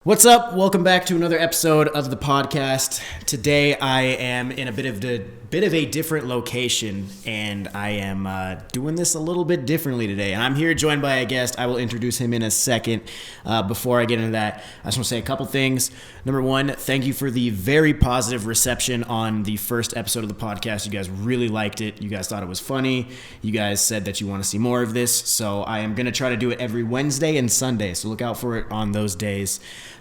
What's up? Welcome back to another episode of the podcast. Today I am in a bit of a different location, and I am doing this a little bit differently today. And I'm here joined by a guest. I will introduce him in a second. Before I get into that, I just want to say a couple things. Number one, thank you for the very positive reception on the first episode of the podcast. You guys really liked it. You guys thought it was funny. You guys said that you want to see more of this. So I am going to try to do it every Wednesday and Sunday. So look out for it on those days.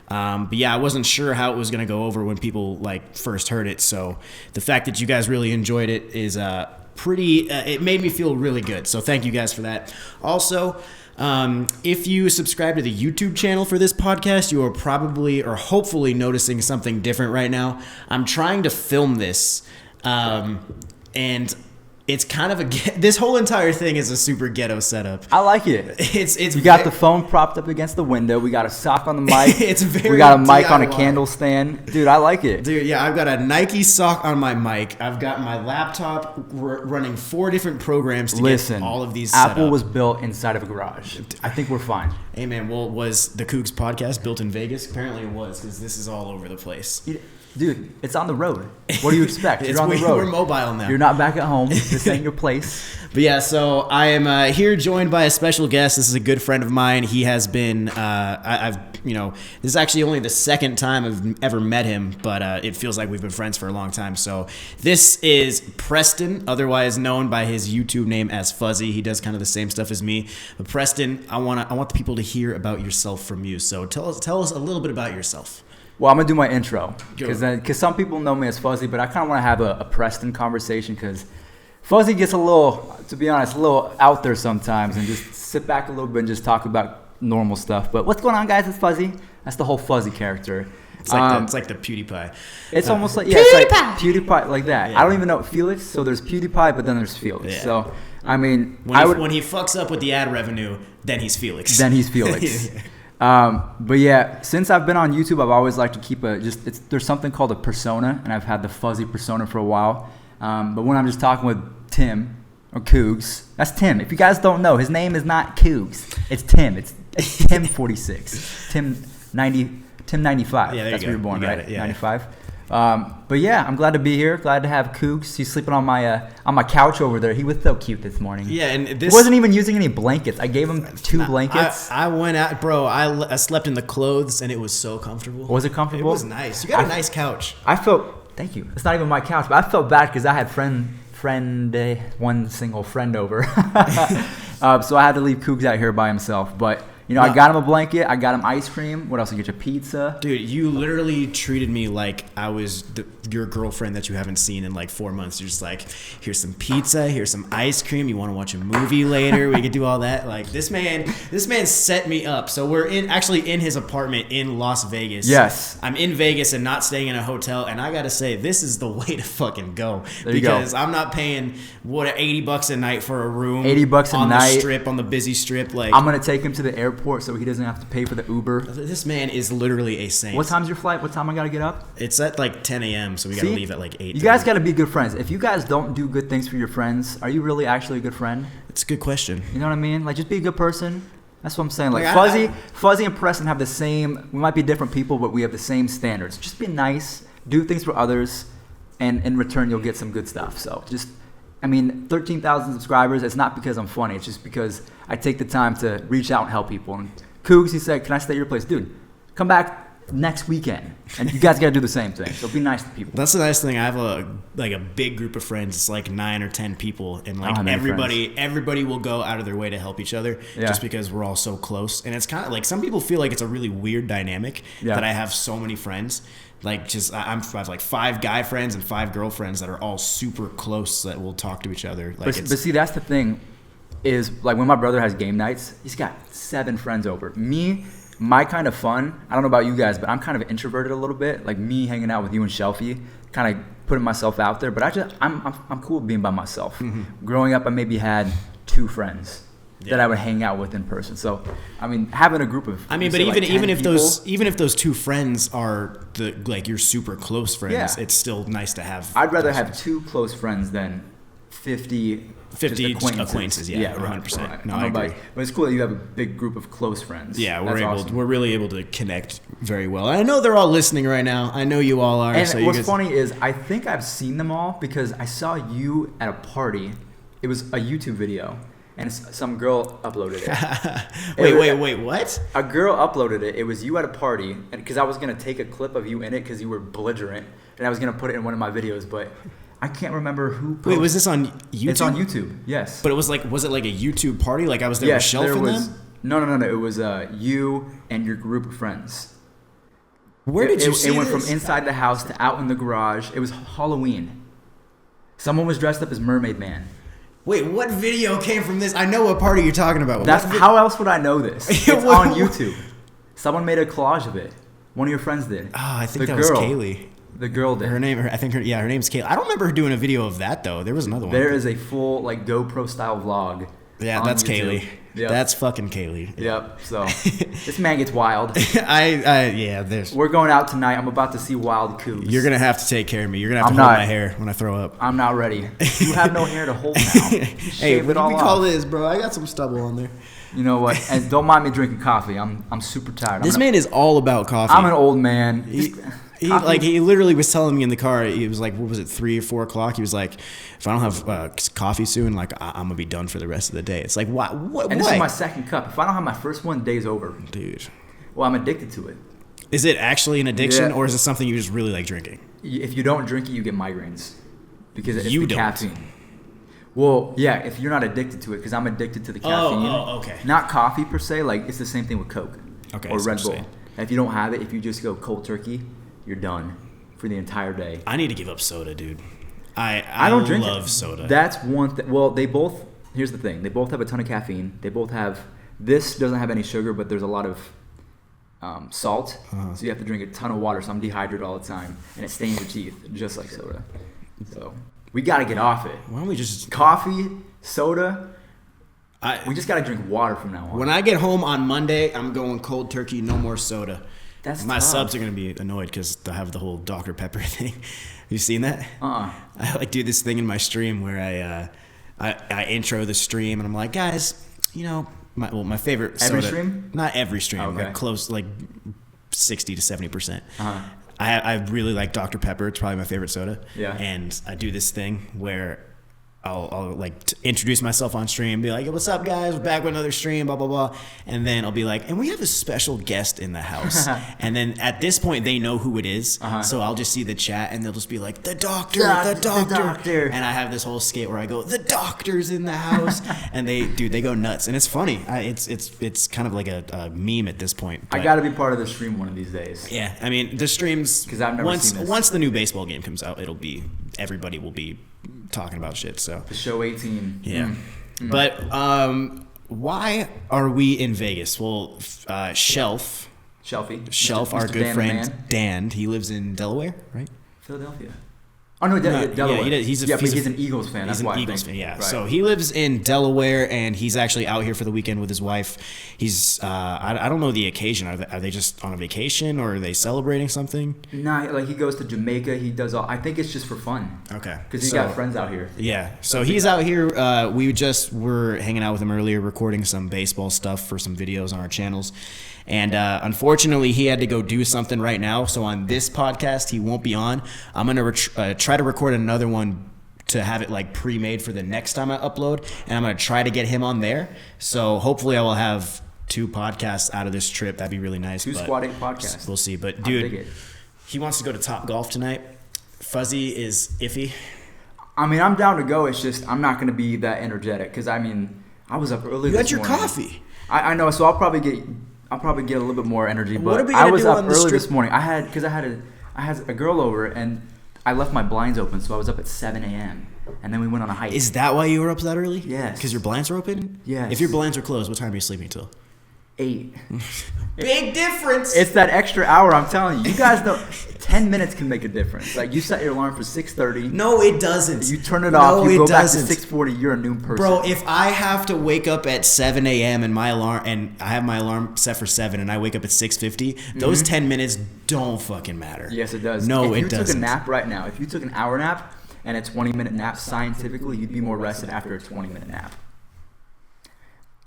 But yeah, I wasn't sure how it was going to go over when people first heard it. So the fact that you guys really enjoyed it is it made me feel really good. So thank you guys for that. Also, if you subscribe to the YouTube channel for this podcast, you are probably or hopefully noticing something different right now. I'm trying to film this, and it's kind of this whole entire thing is a super ghetto setup. I like it. It's you got the phone propped up against the window. We got a sock on the mic. It's very we got a mic DIY. on a candle stand. Dude, I like it. Dude, yeah, I've got a Nike sock on my mic. I've got my laptop running 4 different programs to get all of these set Apple up. was built inside of a garage. I think we're fine. Hey, man, well, was the Koogs podcast built in Vegas? Apparently it was, because this is all over the place. Dude, it's on the road. What do you expect? You're on the road. We're mobile now. You're not back at home. This ain't your place. But yeah, so I am here joined by a special guest. This is a good friend of mine. He has been, this is actually only the second time I've ever met him, but it feels like we've been friends for a long time. So this is Preston, otherwise known by his YouTube name as Fuzzy. He does kind of the same stuff as me. But Preston, I want the people to hear about yourself from you. So tell us a little bit about yourself. Well, I'm going to do my intro because some people know me as Fuzzy, but I kind of want to have a Preston conversation because Fuzzy gets a little out there sometimes and just sit back a little bit and just talk about normal stuff. But what's going on, guys? It's Fuzzy. That's the whole Fuzzy character. It's like the PewDiePie. It's almost like, PewDiePie. It's like PewDiePie, like that. Yeah. I don't even know Felix, so there's PewDiePie, but then there's Felix. Yeah. So, I mean, when he fucks up with the ad revenue, then he's Felix. But yeah, since I've been on YouTube, I've always liked to keep there's something called a persona, and I've had the Fuzzy persona for a while. But when I'm just talking with Tim or Koogs, that's Tim. If you guys don't know, his name is not Koogs. It's Tim. It's Tim 46. Tim 95. Yeah, that's where you're born, right? Yeah. 95. But yeah, I'm glad to be here. Glad to have Koogs. He's sleeping on my couch over there. He was so cute this morning. Yeah, and he wasn't even using any blankets. I gave him 2 blankets. I went out, bro. I slept in the clothes, and it was so comfortable. Was it comfortable? It was nice. You got a nice couch. Thank you. It's not even my couch, but I felt bad because I had one single friend over. So I had to leave Koogs out here by himself. But I got him a blanket. I got him ice cream. What else? I get you pizza. Dude, you literally treated me like I was your girlfriend that you haven't seen in 4 months. You're just like, here's some pizza, here's some ice cream. You want to watch a movie later? We could do all that. This man set me up. So we're actually in his apartment in Las Vegas. Yes. I'm in Vegas and not staying in a hotel. And I got to say, this is the way to fucking go. There you go. Because I'm not paying, $80 a night for a room. $80 a night. On the busy strip. I'm going to take him to the airport so he doesn't have to pay for the Uber. This man is literally a saint. What time's your flight? What time I got to get up? It's at 10 a.m., so we got to leave at 8. You guys got to be good friends. If you guys don't do good things for your friends, are you really actually a good friend? It's a good question. You know what I mean? Just be a good person. That's what I'm saying. Fuzzy and Preston have the same, we might be different people, but we have the same standards. Just be nice, do things for others, and in return you'll get some good stuff. So 13,000 subscribers, it's not because I'm funny. It's just because I take the time to reach out and help people. And Koogs, he said, can I stay at your place? Dude, come back next weekend. And you guys got to do the same thing. So be nice to people. That's the nice thing. I have a big group of friends. It's 9 or 10 people. And everybody will go out of their way to help each other just because we're all so close. And it's kind of some people feel like it's a really weird dynamic that I have so many friends. I have 5 guy friends and 5 girlfriends that are all super close that will talk to each other. But see, that's the thing is when my brother has game nights, he's got 7 friends over. Me, my kind of fun, I don't know about you guys, but I'm kind of introverted a little bit. Me hanging out with you and Shelfie, kind of putting myself out there. But I'm cool with being by myself. Mm-hmm. Growing up, I maybe had 2 friends that I would hang out with in person. So, having a group of even if those 2 friends are your super close friends, it's still nice to have. I'd rather have 2 close friends than 50 50 just acquaintances. Yeah, 100%. Right. No, I agree. But it's cool that you have a big group of close friends. Yeah, Awesome. we're really able to connect very well. And I know they're all listening right now. I know you all are. And so what's funny is I think I've seen them all because I saw you at a party. It was a YouTube video, and some girl uploaded it. Wait, what? A girl uploaded it. It was you at a party, and because I was gonna take a clip of you in it because you were belligerent, and I was gonna put it in one of my videos, but I can't remember who. Wait, was this on YouTube? It's on YouTube. Yes. But was it like a YouTube party? Like I was there with Shelf and them? No. It was you and your group of friends. Where did you see it? It went this? from inside the house to out in the garage. It was Halloween. Someone was dressed up as Mermaid Man. Wait, what video came from this? I know what party you're talking about. How else would I know this? It's on YouTube. Someone made a collage of it. One of your friends did. Oh, I think that was Kaylee. The girl did. Her name's Kaylee. I don't remember her doing a video of that though. There was another one. There is a full like GoPro style vlog. Yeah, that's YouTube. Kaylee. Yep. That's fucking Kaylee. Yep. So this man gets wild. There's. We're going out tonight. I'm about to see wild Koogs. You're gonna have to take care of me. You're gonna have to hold my hair when I throw up. I'm not ready. You have no hair to hold now. Hey, what do we call this, bro? I got some stubble on there. You know what? And don't mind me drinking coffee. I'm super tired. This man is all about coffee. I'm an old man. He literally was telling me in the car. He was like, what was it, 3 or 4 o'clock? He was like, if I don't have coffee soon, like I'm gonna be done for the rest of the day. It's like, what? And this is my second cup. If I don't have my first one, day's over. Dude. Well, I'm addicted to it. Is it actually an addiction, or is it something you just really like drinking? If you don't drink it, you get migraines because it's you the don't. caffeine. Well, yeah, if you're not addicted to it, because I'm addicted to the caffeine. Oh, okay. Not coffee per se. Like it's the same thing with Coke or Red Bull. And if you don't have it, if you just go cold turkey, you're done for the entire day. I need to give up soda, dude. I don't love soda. That's one thing. Well, here's the thing. They both have a ton of caffeine. They both have, this doesn't have any sugar, but there's a lot of salt. So you have to drink a ton of water. So I'm dehydrated all the time. And it stains your teeth, just like soda. So we got to get off it. Why don't we just... Coffee, soda, we just got to drink water from now on. When I get home on Monday, I'm going cold turkey, no more soda. That's my tough. subs are gonna be annoyed because they'll have the whole Dr. Pepper thing. You seen that? I like do this thing in my stream where I intro the stream and I'm like, guys, you know, my favorite soda. Every stream? Not every stream, okay. like close, like 60 to 70%. I really like Dr. Pepper. It's probably my favorite soda. Yeah. And I do this thing where I'll like introduce myself on stream, be like, hey, what's up, guys? We're back with another stream, blah, blah, blah. And then I'll be like, and we have a special guest in the house. And then at this point, they know who it is. So I'll just see the chat, and they'll just be like, the doctor. And I have this whole skit where I go, the doctor's in the house. And they go nuts. And it's funny. It's kind of like a meme at this point. I got to be part of the stream one of these days. Yeah, I mean, the streams, because I've never seen this. Once the new baseball game comes out, everybody will be talking about shit. So the show 18. Yeah. But why are we in Vegas? Well, Shelf, our good friend Dan, he lives in Delaware, right? Philadelphia. Oh no, Delaware. Yeah, he's an Eagles fan. He's an Eagles fan. Yeah. Right. So he lives in Delaware, and he's actually out here for the weekend with his wife. He's I don't know the occasion. Are they just on a vacation, or are they celebrating something? Nah, like he goes to Jamaica. He does all. I think it's just for fun. Okay. Because he's got friends out here. Yeah. So he's out here. We just were hanging out with him earlier, recording some baseball stuff for some videos on our channels. And unfortunately, he had to go do something right now. So on this podcast, he won't be on. I'm going to try to record another one to have it like pre-made for the next time I upload. And I'm going to try to get him on there. So hopefully I will have 2 podcasts out of this trip. That'd be really nice. 2 Squad 8 podcasts. We'll see. But dude, he wants to go to Top Golf tonight. Fuzzy is iffy. I mean, I'm down to go. It's just I'm not going to be that energetic. Because, I mean, I was up early this morning. You had your coffee. I know. So I'll probably get a little bit more energy, but I was up early this morning. I had a girl over, and I left my blinds open, so I was up at 7 a.m. and then we went on a hike. Is that why you were up that early? Yes. Because your blinds are open? Yes. If your blinds are closed, what time are you sleeping till? 8. Big difference. It's that extra hour. I'm telling you. You guys know 10 minutes can make a difference. Like you set your alarm for 6:30. No, it doesn't. You turn it off. You go back to 6:40. You're a new person. Bro, if I have to wake up at 7 a.m. and I have my alarm set for 7 and I wake up at 6:50, those 10 minutes don't fucking matter. Yes, it does. No, it doesn't. If you took a nap right now, if you took an hour nap, and a 20-minute nap, scientifically, you'd be more rested after a 20-minute nap.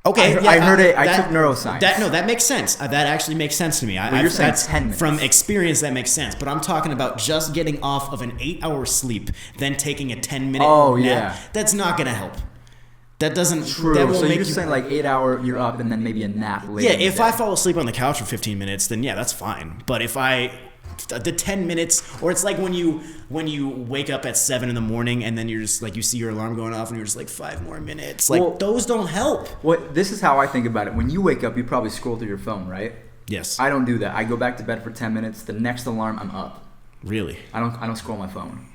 Okay, I heard it. I took neuroscience. That makes sense. That actually makes sense to me. You're saying 10 minutes. From experience, that makes sense. But I'm talking about just getting off of an 8-hour sleep, then taking a 10-minute nap. Yeah. That's not going to help. That doesn't. True. That won't so make you're saying like 8 hour, you're up, and then maybe a nap later. Yeah, if I fall asleep on the couch for 15 minutes, then yeah, that's fine. But if the 10 minutes, or it's like when you wake up at 7 in the morning and then you're just like, you see your alarm going off and you're just like 5 more minutes. Like, those don't help. This is how I think about it. When you wake up, you probably scroll through your phone, right? Yes. I don't do that. I go back to bed for 10 minutes. The next alarm, I'm up. Really? I don't scroll my phone.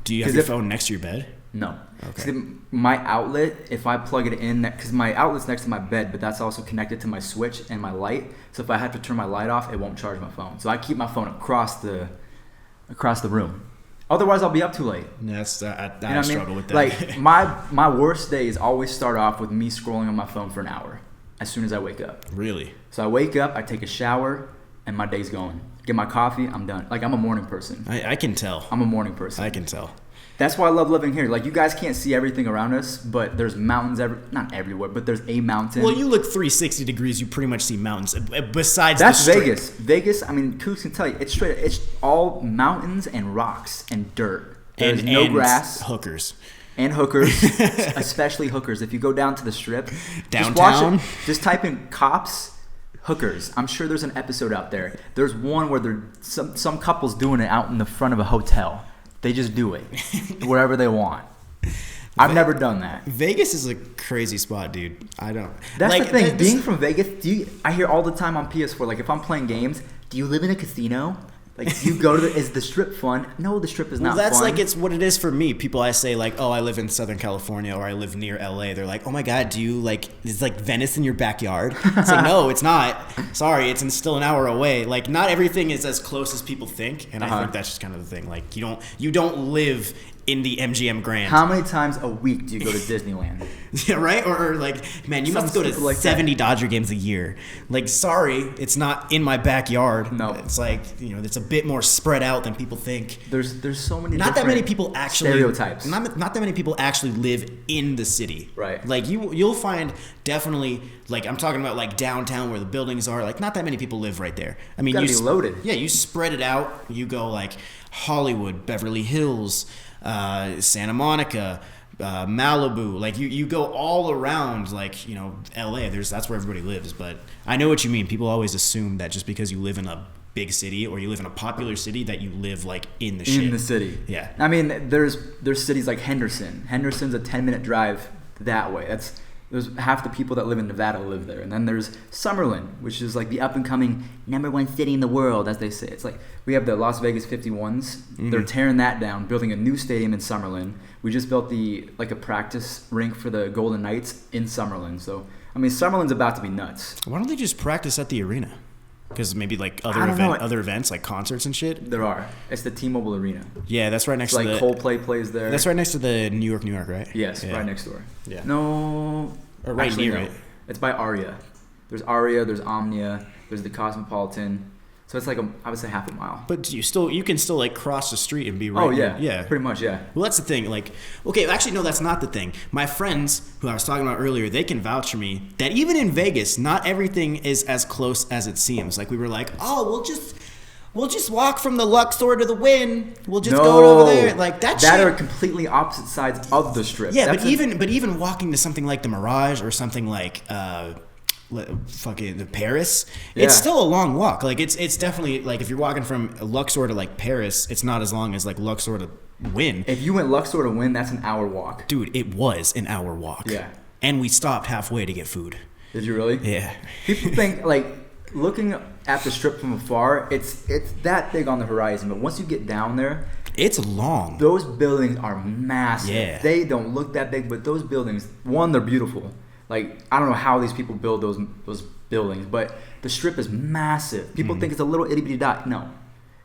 Do you have your phone next to your bed? No. Okay. See, my outlet, if I plug it in, because my outlet's next to my bed, but that's also connected to my switch and my light. So if I have to turn my light off, it won't charge my phone. So I keep my phone across the room. Otherwise, I'll be up too late. Yes, I struggle with that. Like my worst days always start off with me scrolling on my phone for an hour as soon as I wake up. Really? So I wake up, I take a shower, and my day's going. Get my coffee, I'm done. Like, I'm a morning person. I can tell. I'm a morning person. I can tell. That's why I love living here. Like, you guys can't see everything around us, but there's mountains not everywhere, but there's a mountain. Well, you look 360 degrees, you pretty much see mountains. Besides that's the strip. Vegas. Vegas, I mean, Koogs can tell you, it's all mountains and rocks and dirt. There's no grass. Hookers. And hookers, especially hookers. If you go down to the strip, downtown, just type in cops, hookers. I'm sure there's an episode out there. There's one where there's some couples doing it out in the front of a hotel. They just do it wherever they want. I've never done that. Vegas is a crazy spot, dude. I don't. That's the thing. Being from Vegas, I hear all the time on PS4, like if I'm playing games, do you live in a casino? Like, you go to is the strip fun? No, the strip is not fun. Well, that's like, it's what it is for me. People I say like, oh, I live in Southern California or I live near LA. They're like, oh my God, do you like, is like Venice in your backyard? It's like, no, it's not. Sorry, it's still an hour away. Like, not everything is as close as people think. And I think that's just kind of the thing. Like, you don't live in the MGM Grand. How many times a week do you go to Disneyland? Yeah, right? Or like, man, you must go to like 70 Dodger games a year. Like, sorry, it's not in my backyard. No. It's like, it's a bit more spread out than people think. There's so many not that many people actually stereotypes. Not that many people actually live in the city. Right. Like, you'll find definitely, like, I'm talking about like downtown where the buildings are, like, not that many people live right there. I mean, you gotta be loaded. Yeah, you spread it out. You go like Hollywood, Beverly Hills, Santa Monica, Malibu, like you go all around, like, LA, that's where everybody lives. But I know what you mean. People always assume that just because you live in a big city or you live in a popular city that you live like in the shit. In the city. Yeah. I mean, there's cities like Henderson. Henderson's a 10-minute drive that way. There's half the people that live in Nevada live there. And then there's Summerlin, which is like the up-and-coming #1 city in the world, as they say. It's like we have the Las Vegas 51s. Mm-hmm. They're tearing that down, building a new stadium in Summerlin. We just built a practice rink for the Golden Knights in Summerlin. So, I mean, Summerlin's about to be nuts. Why don't they just practice at the arena? Because maybe like other events like concerts and shit. There are. It's the T-Mobile Arena. Yeah, that's right next to the. Coldplay plays there. That's right next to the New York, right? Yes, yeah. Right next door. Yeah. No. Or right actually, near no. it. It's by Aria. There's Aria. There's Omnia. There's the Cosmopolitan. So it's like I would say half a mile. But you can still like cross the street and be right. Oh yeah, near, yeah, pretty much, yeah. Well, that's the thing. Like, okay, actually, no, that's not the thing. My friends who I was talking about earlier, they can vouch for me that even in Vegas, not everything is as close as it seems. Like, we were like, oh, we'll just walk from the Luxor to the Wynn. We'll just go over there. Like that are completely opposite sides of the strip. Yeah, but even walking to something like the Mirage or something like fucking the Paris, it's still a long walk. Like it's definitely like if you're walking from Luxor to like Paris, it's not as long as like Luxor to Wynn. If you went Luxor to Wynn, that's an hour walk. Dude, it was an hour walk. Yeah. And we stopped halfway to get food. Did you really? Yeah. People think like looking at the strip from afar, it's that big on the horizon, but once you get down there, it's long. Those buildings are massive. Yeah. They don't look that big, but those buildings, one, they're beautiful. Like, I don't know how these people build those buildings, but the strip is massive. People think it's a little itty bitty dot. No,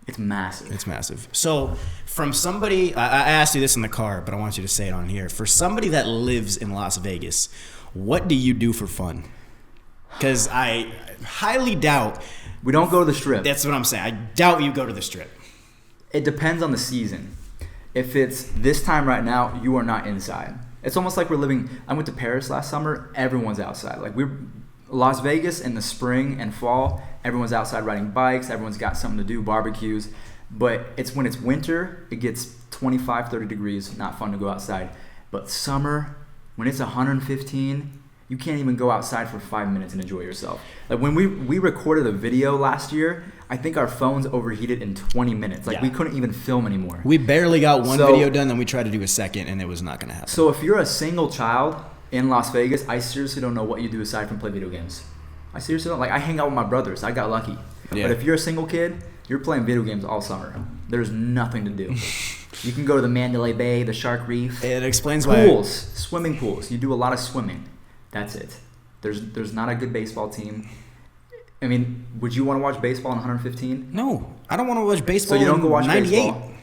it's massive. It's massive. So, from somebody, I asked you this in the car, but I want you to say it on here. For somebody that lives in Las Vegas, what do you do for fun? Because I highly doubt. We don't go to the strip. That's what I'm saying. I doubt you go to the strip. It depends on the season. if it's this time right now, you are not inside. It's almost like we're living. I went to Paris last summer. Everyone's outside. Like Las Vegas in the spring and fall. Everyone's outside riding bikes. Everyone's got something to do, barbecues. But it's when it's winter, it gets 25, 30 degrees. Not fun to go outside. But summer, when it's 115, you can't even go outside for 5 minutes and enjoy yourself. Like when we recorded a video last year, I think our phones overheated in 20 minutes. Like we couldn't even film anymore. We barely got one video done, then we tried to do a second, and it was not going to happen. So if you're a single child in Las Vegas, I seriously don't know what you do aside from play video games. I seriously don't. Like, I hang out with my brothers. I got lucky. Yeah. But if you're a single kid, you're playing video games all summer. There's nothing to do. You can go to the Mandalay Bay, the Shark Reef. It explains pools, swimming pools. You do a lot of swimming. That's it. There's not a good baseball team. I mean, would you want to watch baseball in 115? No, I don't want to watch baseball. So you don't go watch 98. Baseball?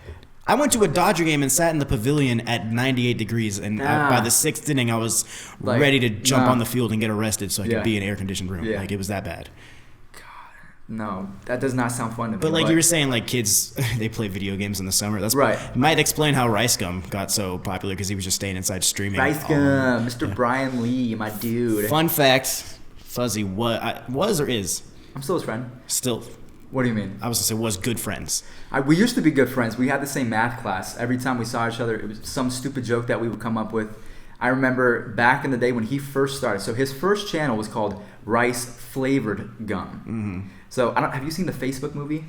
I went to a Dodger game and sat in the pavilion at 98 degrees, and by the sixth inning, I was ready to jump on the field and get arrested so I could be in an air-conditioned room. Like, it was that bad. God, no, that does not sound fun to me. But like you were saying, like kids, they play video games in the summer. That's right. Might explain how Ricegum got so popular because he was just staying inside streaming. Ricegum, Mr. Brian Lee, my dude. Fun fact, Fuzzy was or is? I'm still his friend. Still. What do you mean? I was going to say was good friends. We used to be good friends. We had the same math class. Every time we saw each other, it was some stupid joke that we would come up with. I remember back in the day when he first started. So his first channel was called Rice Flavored Gum. Mm-hmm. So have you seen the Facebook movie?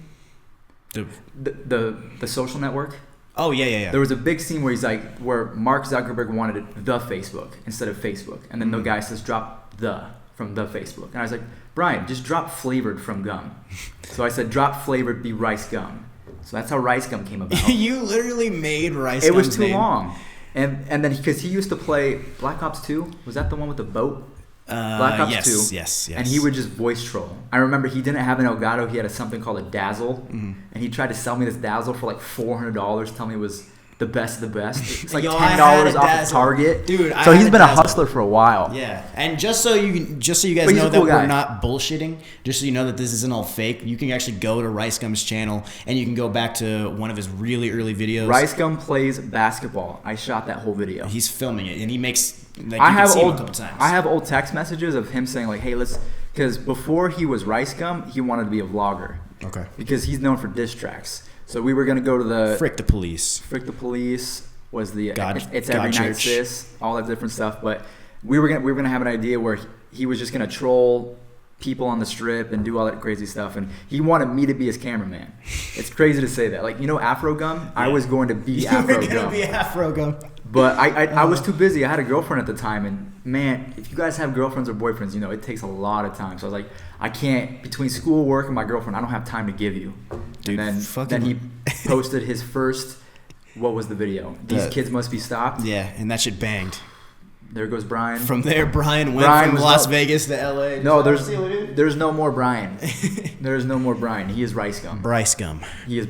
The Social Network? Oh yeah. There was a big scene where Mark Zuckerberg wanted it the Facebook instead of Facebook, and then the guy says drop the from the Facebook, and I was like, Brian, just drop flavored from gum. So I said drop flavored be Ricegum. So that's how Ricegum came about. You literally made Ricegum's name. It was too name. long. And then because he used to play Black Ops 2, was that the one with the boat? Black Ops 2. Yes. And he would just voice troll. I remember he didn't have an Elgato. He had something called a Dazzle. Mm-hmm. And he tried to sell me this Dazzle for like $400, tell me it was the best of the best. It's like $10 off of Target. Dude, so he's been a hustler for a while. Yeah. And just so you guys know that we're not bullshitting, just so you know that this isn't all fake, you can actually go to Ricegum's channel and you can go back to one of his really early videos. Ricegum plays basketball. I shot that whole video. He's filming it and he makes I have old text messages of him saying like, hey, because before he was Ricegum, he wanted to be a vlogger. Okay. Because he's known for diss tracks. So we were going to go to the... Frick the Police. Frick the Police was the... It's God Every Church. Night's This, all that different stuff. But we were gonna have an idea where he was just going to troll people on the strip and do all that crazy stuff. And he wanted me to be his cameraman. It's crazy to say that. Like, you know Afro-Gum? Yeah. I was going to be Afro-Gum. You were going to be Afro-Gum. But I was too busy. I had a girlfriend at the time. And, man, if you guys have girlfriends or boyfriends, you know, it takes a lot of time. So I was like, I can't, between school, work, and my girlfriend, I don't have time to give you. Dude, and then he posted his first, what was the video? These Kids Must Be Stopped. Yeah, and that shit banged. There goes Brian. From there, Brian went from Las Vegas to LA. No, there's no more Brian. There's no more Brian. He is Ricegum. Ricegum. He is...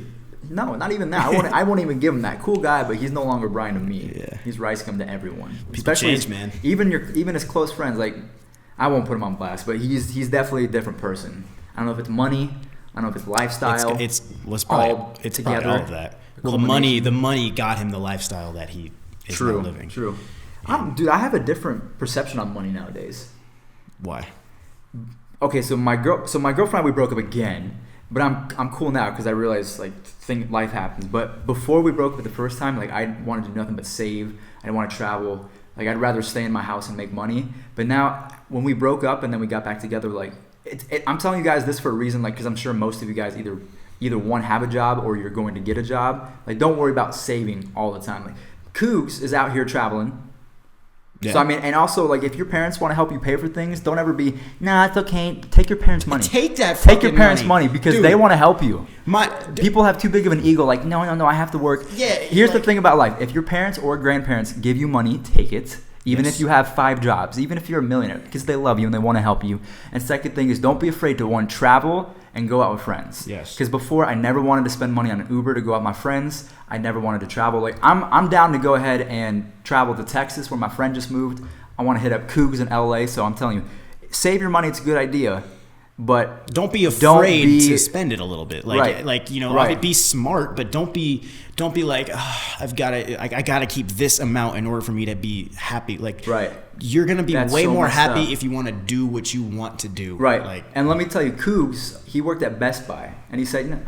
No, not even that. I won't even give him that. Cool guy, but he's no longer Brian to me. Yeah. He's Ricegum to everyone. People change, man. Even his close friends, like, I won't put him on blast, but he's definitely a different person. I don't know if it's money. I don't know if it's lifestyle. It's probably all of that. Well, the money got him the lifestyle that he is now living. True. Dude, I have a different perception on money nowadays. Why? Okay, so my girlfriend, we broke up again. But I'm cool now because I realize life happens. But before we broke up the first time, like, I wanted to do nothing but save. I didn't want to travel. Like, I'd rather stay in my house and make money. But now when we broke up and then we got back together, like, I'm telling you guys this for a reason, like, because I'm sure most of you guys either one have a job or you're going to get a job. Like, don't worry about saving all the time. Like, Koogs is out here traveling. Yeah. So, I mean, and also, like, if your parents want to help you pay for things, don't ever be, nah, it's okay. Take your parents' money. Take your parents' money because they want to help you. People have too big of an ego, like, no, I have to work. Yeah. Here's the thing about life. If your parents or grandparents give you money, take it. Even if you have 5 jobs, even if you're a millionaire, because they love you and they want to help you. And second thing is, don't be afraid to, one, travel and go out with friends. Yes. Because before, I never wanted to spend money on an Uber to go out with my friends. I never wanted to travel. Like, I'm down to go ahead and travel to Texas where my friend just moved. I want to hit up Koogs in LA. So I'm telling you, save your money. It's a good idea. but don't be afraid to spend it a little bit. Like you know, right. Be smart, but don't be like, I gotta keep this amount in order for me to be happy. Like, right. You're gonna be That's way so more happy up. if you want to do what you want to do. Right. Like, and let me tell you, Koogs, he worked at Best Buy, and he said, no,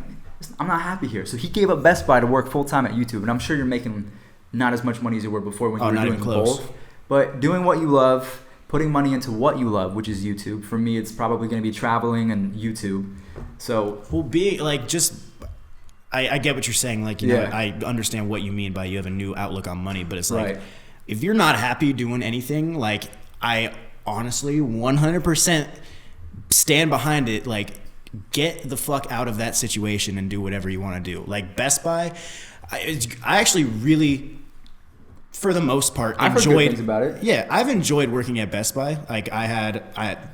I'm not happy here. So he gave up Best Buy to work full time at YouTube, and I'm sure you're making not as much money as you were before when you were doing both. But doing what you love, putting money into what you love, which is YouTube. For me, it's probably going to be traveling and YouTube. So well, be like, just I get what you're saying. Like, you know, I understand what you mean by you have a new outlook on money, but it's like, if you're not happy doing anything, like, I honestly 100% stand behind it. Like, get the fuck out of that situation and do whatever you want to do. Like, Best Buy, I actually really, for the most part, I've heard good things about it. Yeah, I've enjoyed working at Best Buy. Like,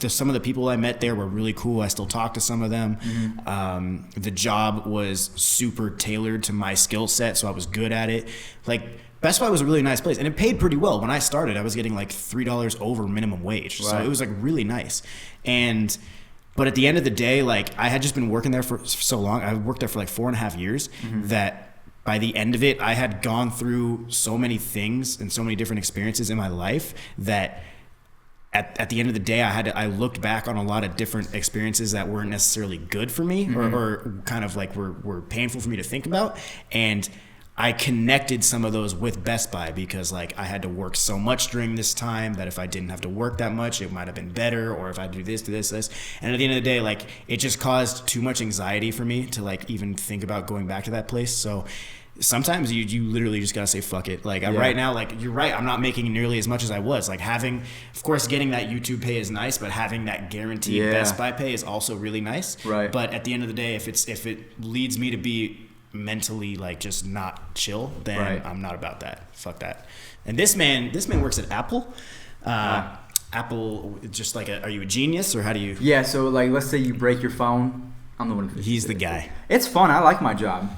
some of the people I met there were really cool. I still talk to some of them. Mm-hmm. The job was super tailored to my skill set, so I was good at it. Like, Best Buy was a really nice place, and it paid pretty well. When I started, I was getting like $3 over minimum wage, so it was like really nice. But at the end of the day, like, I had just been working there for so long. I worked there for like 4.5 years that by the end of it, I had gone through so many things and so many different experiences in my life that at the end of the day, I looked back on a lot of different experiences that weren't necessarily good for me or kind of like were painful for me to think about. And I connected some of those with Best Buy because, like, I had to work so much during this time that if I didn't have to work that much, it might have been better, or if I do this. And at the end of the day, like, it just caused too much anxiety for me to, like, even think about going back to that place. So sometimes you literally just gotta say fuck it. Like, right now, like, you're right, I'm not making nearly as much as I was. Like, having, of course, getting that YouTube pay is nice, but having that guaranteed Best Buy pay is also really nice. Right. But at the end of the day, if it leads me to be mentally, like, just not chill, then I'm not about that. Fuck that. And this man works at Apple. Apple, just like, are you a genius, or how do you? Yeah. So, like, let's say you break your phone. I'm the one. He's the guy. It's fun. I like my job.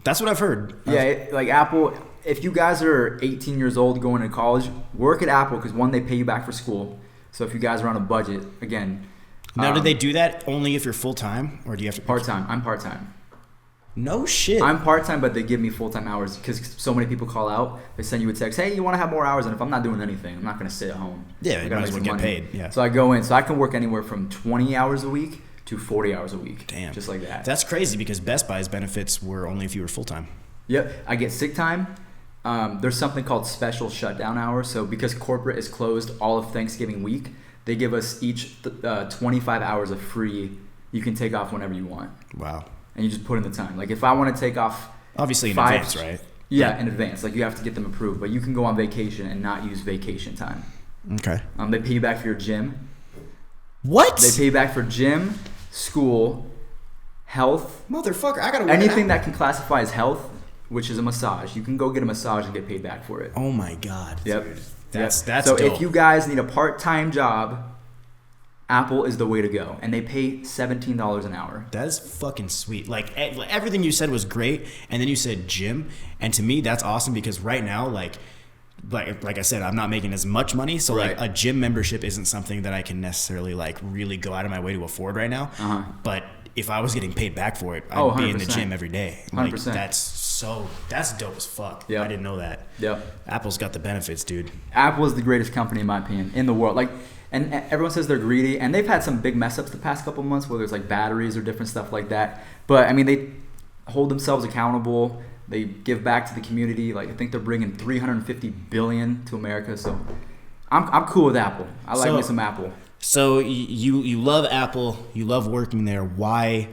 That's what I've heard. Yeah, like Apple. If you guys are 18 years old going to college, work at Apple because one, they pay you back for school. So if you guys are on a budget, again. Now, do they do that only if you're full time, or do you have to? Part time. I'm part time. No shit. I'm part-time, but they give me full-time hours because so many people call out. They send you a text, hey, you want to have more hours? And if I'm not doing anything, I'm not going to sit at home. Yeah, you might as well get paid. Yeah. So I go in. So I can work anywhere from 20 hours a week to 40 hours a week. Damn. Just like that. That's crazy because Best Buy's benefits were only if you were full-time. Yep. I get sick time. There's something called special shutdown hours. So because corporate is closed all of Thanksgiving week, they give us each 25 hours of free. You can take off whenever you want. Wow. And you just put in the time. Like, if I want to take off, obviously in advance, right? Yeah, in advance. Like, you have to get them approved, but you can go on vacation and not use vacation time. Okay. They pay you back for your gym. What? They pay you back for gym, school, health. Motherfucker, I gotta work anything that can classify as health, which is a massage. You can go get a massage and get paid back for it. Oh my god. Yep. Dude. That's so dope. if you guys need a part-time job, Apple is the way to go, and they pay $17 an hour. That is fucking sweet. Like, everything you said was great, and then you said gym, and to me that's awesome because right now, like I said, I'm not making as much money, so like a gym membership isn't something that I can necessarily like really go out of my way to afford right now. But if I was getting paid back for it, I'd be in the gym every day. Like, 100%. That's dope as fuck. Yep. I didn't know that. Yep. Apple's got the benefits, dude. Apple is the greatest company in my opinion in the world. Like. And everyone says they're greedy, and they've had some big mess ups the past couple months, whether it's like batteries or different stuff like that. But I mean, they hold themselves accountable. They give back to the community. Like, I think they're bringing $350 billion to America. So I'm cool with Apple. I like me some Apple. So you love Apple. You love working there. Why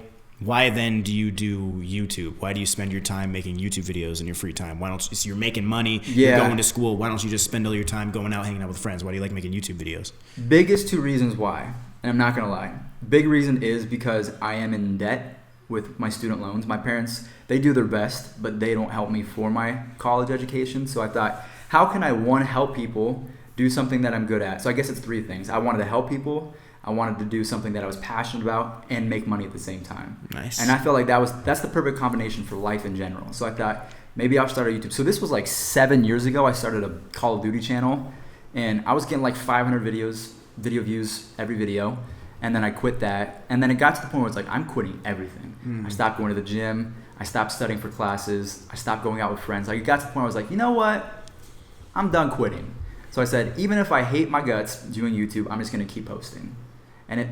then do you do YouTube? Why do you spend your time making YouTube videos in your free time? Why don't you, so you're making money, you're going to school, why don't you just spend all your time going out hanging out with friends? Why do you like making YouTube videos? Biggest two reasons why, and I'm not going to lie. Big reason is because I am in debt with my student loans. My parents, they do their best, but they don't help me for my college education. So I thought, how can I, one, help people do something that I'm good at? So I guess it's three things. I wanted to help people. I wanted to do something that I was passionate about and make money at the same time. Nice. And I felt like that's the perfect combination for life in general. So I thought maybe I'll start a YouTube. So this was like 7 years ago. I started a Call of Duty channel, and I was getting like 500 video views every video. And then I quit that. And then it got to the point where it's like, I'm quitting everything. Mm-hmm. I stopped going to the gym. I stopped studying for classes. I stopped going out with friends. Like, it got to the point where I was like, you know what? I'm done quitting. So I said, even if I hate my guts doing YouTube, I'm just going to keep posting. And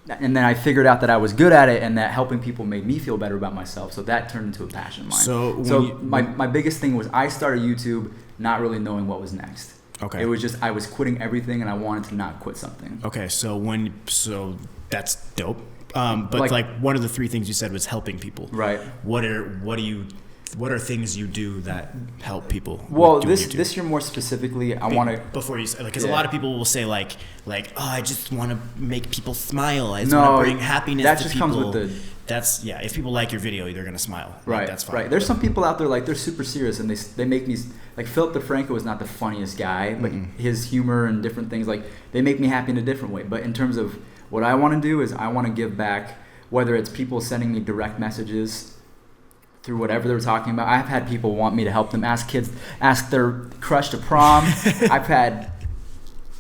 then I figured out that I was good at it and that helping people made me feel better about myself. So that turned into a passion of mine. So my biggest thing was I started YouTube not really knowing what was next. Okay. It was just I was quitting everything and I wanted to not quit something. Okay, so that's dope. But like one of the three things you said was helping people. Right. What are things you do that help people? Well, this year more specifically, I want to before you say, because a lot of people will say like oh, I just want to make people smile. I just want to bring happiness to people. That just comes with if people like your video, they're gonna smile. Right. Like, that's fine. Right. There's some people out there like they're super serious and they make me like Philip DeFranco is not the funniest guy, but his humor and different things like they make me happy in a different way. But in terms of what I want to do is I want to give back, whether it's people sending me direct messages through whatever they're talking about. I've had people want me to help them ask their crush to prom. I've had,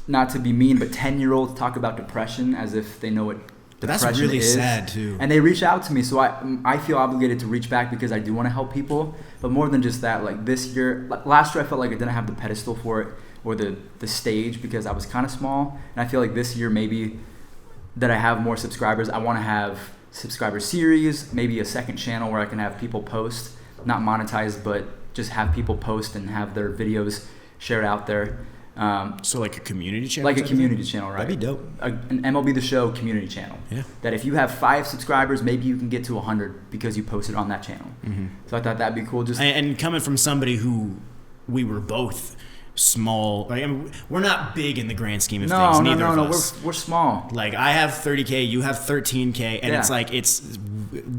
not to be mean, but 10-year-olds talk about depression as if they know what depression that's really is. Sad too. And they reach out to me, so I feel obligated to reach back because I do want to help people. But more than just that, like this year, last year I felt like I didn't have the pedestal for it or the stage because I was kind of small. And I feel like this year maybe that I have more subscribers, I want to have subscriber series, maybe a second channel where I can have people post, not monetized, but just have people post and have their videos shared out there. So like a community channel? Like a community channel, right? That'd be dope. An MLB The Show community channel. Yeah. That if you have 5 subscribers, maybe you can get to 100 because you posted on that channel. Mm-hmm. So I thought that'd be cool. And coming from somebody who we were both small, like, I mean, we're not big in the grand scheme of things. Neither of us. We're small. Like I have 30K, you have 13K, and it's like it's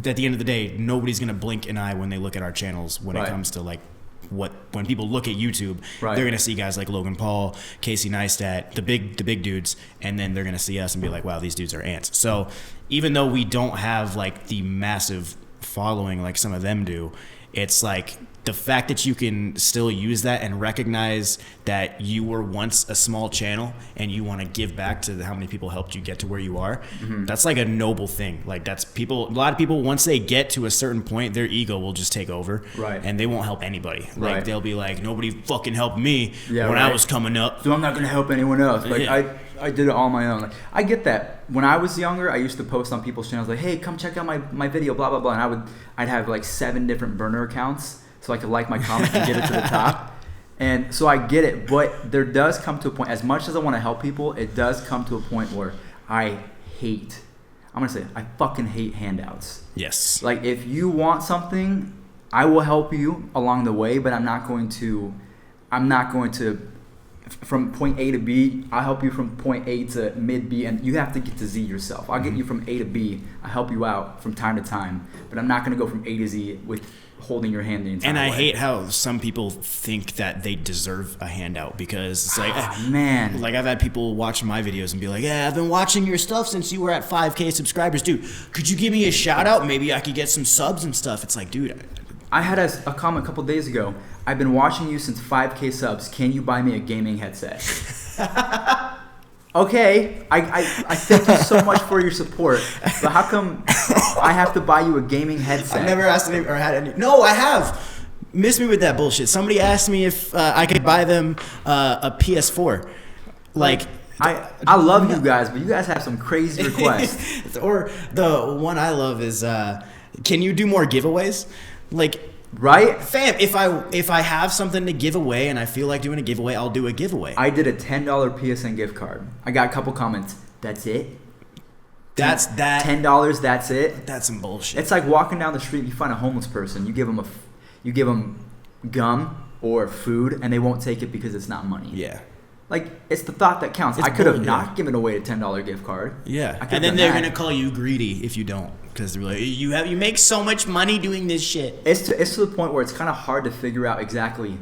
at the end of the day, nobody's gonna blink an eye when they look at our channels when it comes to like when people look at YouTube, they're gonna see guys like Logan Paul, Casey Neistat, the big dudes, and then they're gonna see us and be like, wow, these dudes are ants. So even though we don't have like the massive following like some of them do, it's like the fact that you can still use that and recognize that you were once a small channel and you want to give back to how many people helped you get to where you are, that's like a noble thing. Like that's a lot of people, once they get to a certain point, their ego will just take over, and they won't help anybody. Like they'll be like, nobody fucking helped me when I was coming up, so I'm not gonna help anyone else. Like I did it all on my own. Like, I get that. When I was younger, I used to post on people's channels like, hey, come check out my video, blah blah blah, and I'd have like 7 different burner accounts so I could like my comment and get it to the top. And so I get it, but there does come to a point, as much as I want to help people, it does come to a point where I fucking hate handouts. Yes. Like if you want something, I will help you along the way, but I'm not going to from point A to B, I'll help you from point A to mid B, and you have to get to Z yourself. I'll get you from A to B. I'll help you out from time to time, but I'm not going to go from A to Z with holding your hand the entire way. And I hate how some people think that they deserve a handout because it's like, man. Like I've had people watch my videos and be like, yeah, I've been watching your stuff since you were at 5K subscribers. Dude, could you give me a shout out? Maybe I could get some subs and stuff. It's like, dude. I had a comment a couple days ago. I've been watching you since 5K subs. Can you buy me a gaming headset? Okay, I thank you so much for your support, but how come I have to buy you a gaming headset? I've never asked any or had any. No, I have. Miss me with that bullshit. Somebody asked me if I could buy them a PS4. Like, I love you guys, but you guys have some crazy requests. Or the one I love is, can you do more giveaways? Like, right? Fam, if I have something to give away and I feel like doing a giveaway, I'll do a giveaway. I did a $10 PSN gift card. I got a couple comments. That's it? That's that. $10, that's it? That's some bullshit. It's like walking down the street, you find a homeless person, you give them gum or food, and they won't take it because it's not money. Yeah. Like, it's the thought that counts. I could have not given away a $10 gift card. Yeah. And then they're going to call you greedy if you don't. Because they're like, you make so much money doing this shit. It's to the point where it's kind of hard to figure out exactly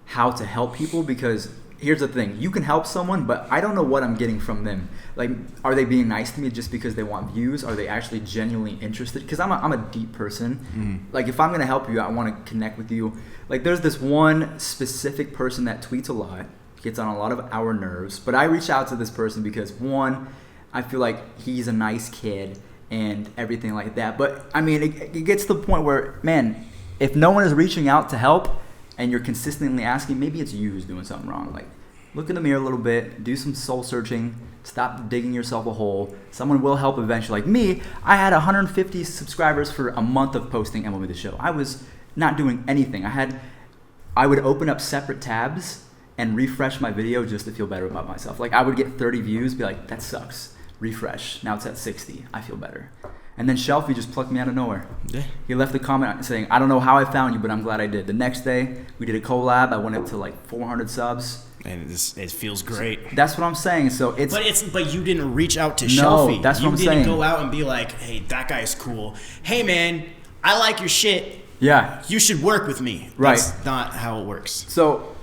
how to help people, because here's the thing. You can help someone, but I don't know what I'm getting from them. Like, are they being nice to me just because they want views? Are they actually genuinely interested? Because I'm a deep person. Mm. Like, if I'm going to help you, I want to connect with you. Like, there's this one specific person that tweets a lot, gets on a lot of our nerves. But I reach out to this person because, one, I feel like he's a nice kid and everything like that. But I mean, it gets to the point where, man, if no one is reaching out to help and you're consistently asking, maybe it's you who's doing something wrong. Like, look in the mirror a little bit, do some soul searching, stop digging yourself a hole. Someone will help eventually. Like me, I had 150 subscribers for a month of posting MLB The Show. I was not doing anything. I would open up separate tabs and refresh my video just to feel better about myself. Like, I would get 30 views, be like, that sucks. Refresh. Now it's at 60. I feel better. And then Shelfie just plucked me out of nowhere. Yeah. He left a comment saying, I don't know how I found you, but I'm glad I did. The next day, we did a collab. I went up to like 400 subs. And it feels great. That's what I'm saying. So But you didn't reach out to Shelfie. That's what I'm saying. You didn't go out and be like, hey, that guy's cool. Hey, man, I like your shit. Yeah. You should work with me. Right. That's not how it works. So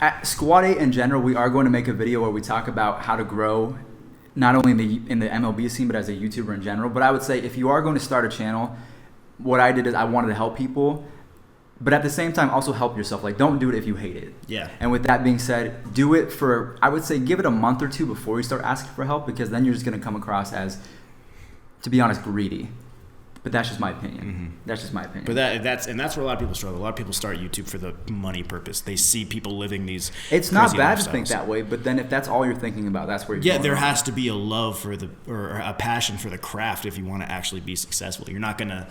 at Squad 8 in general, we are going to make a video where we talk about how to grow not only in the MLB scene, but as a YouTuber in general. But I would say if you are going to start a channel, what I did is I wanted to help people, but at the same time also help yourself. Like, don't do it if you hate it. Yeah. And with that being said, do it for, I would say, give it a month or two before you start asking for help, because then you're just going to come across as, to be honest, greedy. But that's just my opinion. Mm-hmm. That's just my opinion. But that's where a lot of people struggle. A lot of people start YouTube for the money purpose. They see people living these. It's not bad to think that way, but then if that's all you're thinking about, that's where you're. Yeah, there has to be a love for or a passion for the craft if you want to actually be successful. You're not gonna,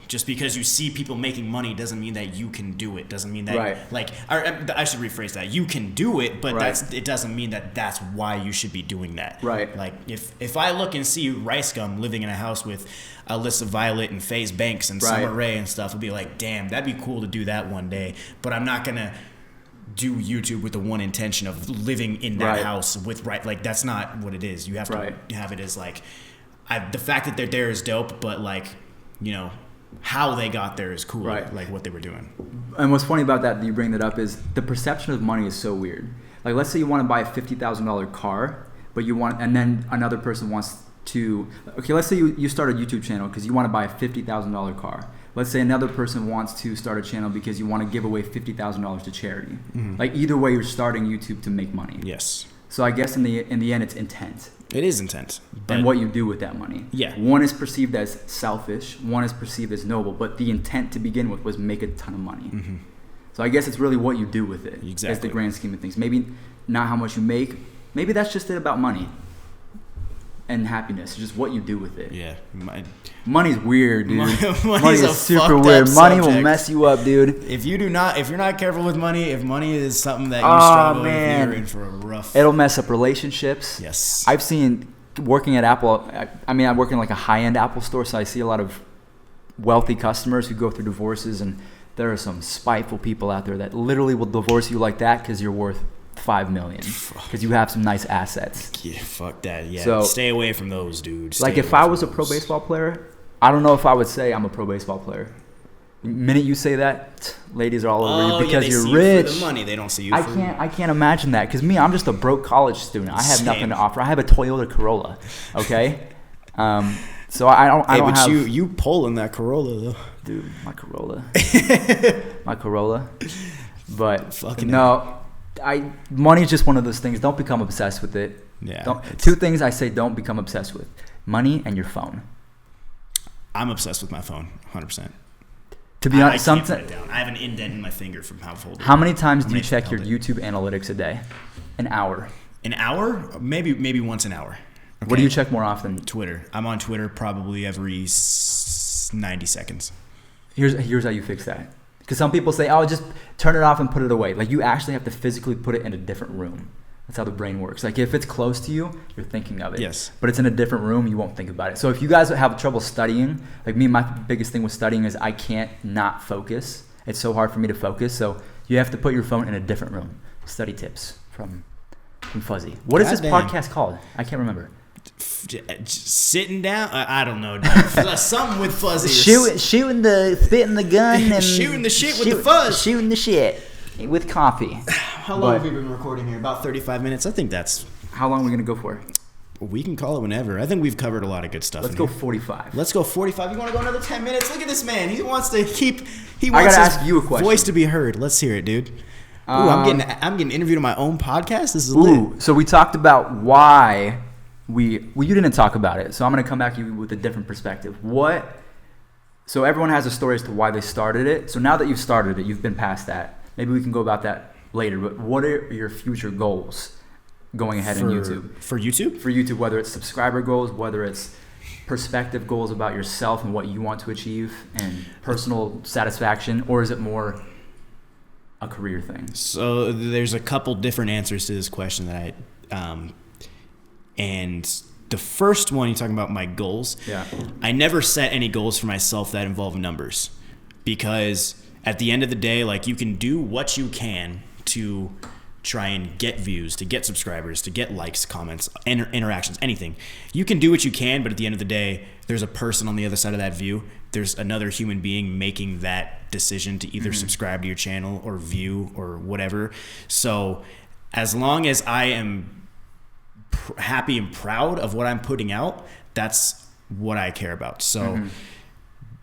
just because you see people making money doesn't mean that you can do it. Doesn't mean that I should rephrase that. You can do it, but it doesn't mean that that's why you should be doing that. Right. Like if I look and see Ricegum living in a house with Alyssa Violet and FaZe Banks and Summer Rae and stuff, I'd be like, damn, that'd be cool to do that one day. But I'm not gonna do YouTube with the one intention of living in that house with like that's not what it is. You have to have it as like, the fact that they're there is dope, but like, how they got there is cool. Right. Like what they were doing. And what's funny about that you bring that up is the perception of money is so weird. Like, let's say you want to buy a $50,000 car, but and then another person wants to, okay, let's say you start a YouTube channel because you want to buy a $50,000 car. Let's say another person wants to start a channel because you want to give away $50,000 to charity. Mm-hmm. Like, either way, you're starting YouTube to make money. Yes. So I guess in the end, it's intent. It is intent. And what you do with that money. Yeah. One is perceived as selfish. One is perceived as noble. But the intent to begin with was make a ton of money. Mm-hmm. So I guess it's really what you do with it. Exactly. As the grand scheme of things. Maybe not how much you make. Maybe that's just it about money. And happiness. It's just what you do with it. Yeah. Money's weird, dude. Money is super weird. Money will mess you up, dude. If you're not careful with money, if money is something that you struggle with, you're in for a rough. It'll mess up relationships. Yes. I've seen working at Apple. I work in like a high-end Apple store, so I see a lot of wealthy customers who go through divorces, and there are some spiteful people out there that literally will divorce you like that because you're worth $5 million because you have some nice assets. Yeah, fuck that. Yeah, so stay away from those dudes. Like, if I was a pro baseball player, I don't know if I would say I'm a pro baseball player. The minute you say that, ladies are all over you because you're rich. You for the money. They don't see you. I can't imagine that because I'm just a broke college student. I have nothing to offer. I have a Toyota Corolla. Okay, so I don't. But you pulling that Corolla though, dude. My Corolla. But fucking no. Money is just one of those things. Don't become obsessed with it. Yeah. Two things I say don't become obsessed with: money and your phone. I'm obsessed with my phone, 100%. To be honest, I can't put it down. I have an indent in my finger from how folded. How many times do you check your YouTube analytics a day? An hour. An hour? Maybe once an hour. Okay. What do you check more often? Twitter. I'm on Twitter probably every 90 seconds. Here's how you fix that. Because some people say, just turn it off and put it away. Like, you actually have to physically put it in a different room. That's how the brain works. Like, if it's close to you, you're thinking of it. Yes. But it's in a different room, you won't think about it. So if you guys have trouble studying, like me, my biggest thing with studying is I can't not focus. It's so hard for me to focus. So you have to put your phone in a different room. Study tips from Fuzzy. What is this podcast called? I can't remember. Sitting down, I don't know. Something with Fuzzy. Spitting the gun and shooting the shit with the fuzz. Shooting the shit with coffee. How long have we been recording here? About 35 minutes. I think that's. How long are we gonna go for? We can call it whenever. I think we've covered a lot of good stuff. Let's go 45. Let's go 45. You want to go another 10 minutes? Look at this man. He wants to keep. He wants his ask you a question. Voice to be heard. Let's hear it, dude. I'm getting interviewed on my own podcast. This is lit. So we talked about why you didn't talk about it, so I'm gonna come back to you with a different perspective. So everyone has a story as to why they started it. So now that you've started it, you've been past that. Maybe we can go about that later. But what are your future goals going ahead in YouTube? For YouTube? For YouTube, whether it's subscriber goals, whether it's perspective goals about yourself and what you want to achieve, and personal satisfaction, or is it more a career thing? So there's a couple different answers to this question that and the first one, you're talking about my goals. Yeah. I never set any goals for myself that involve numbers, because at the end of the day, like, you can do what you can to try and get views, to get subscribers, to get likes, comments, interactions, anything. You can do what you can, but at the end of the day, there's a person on the other side of that view. There's another human being making that decision to either subscribe to your channel or view or whatever. So as long as I am happy and proud of what I'm putting out, that's what I care about. So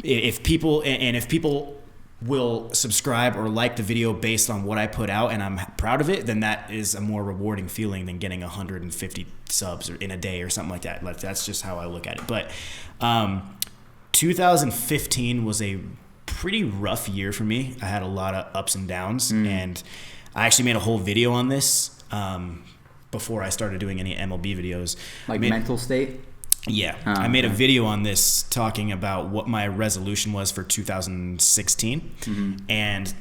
if people will subscribe or like the video based on what I put out and I'm proud of it, then that is a more rewarding feeling than getting 150 subs in a day or something like that. Like, that's just how I look at it. But 2015 was a pretty rough year for me. I had a lot of ups and downs, and I actually made a whole video on this before I started doing any MLB videos. Like mental state? Yeah. I made a video on this talking about what my resolution was for 2016. And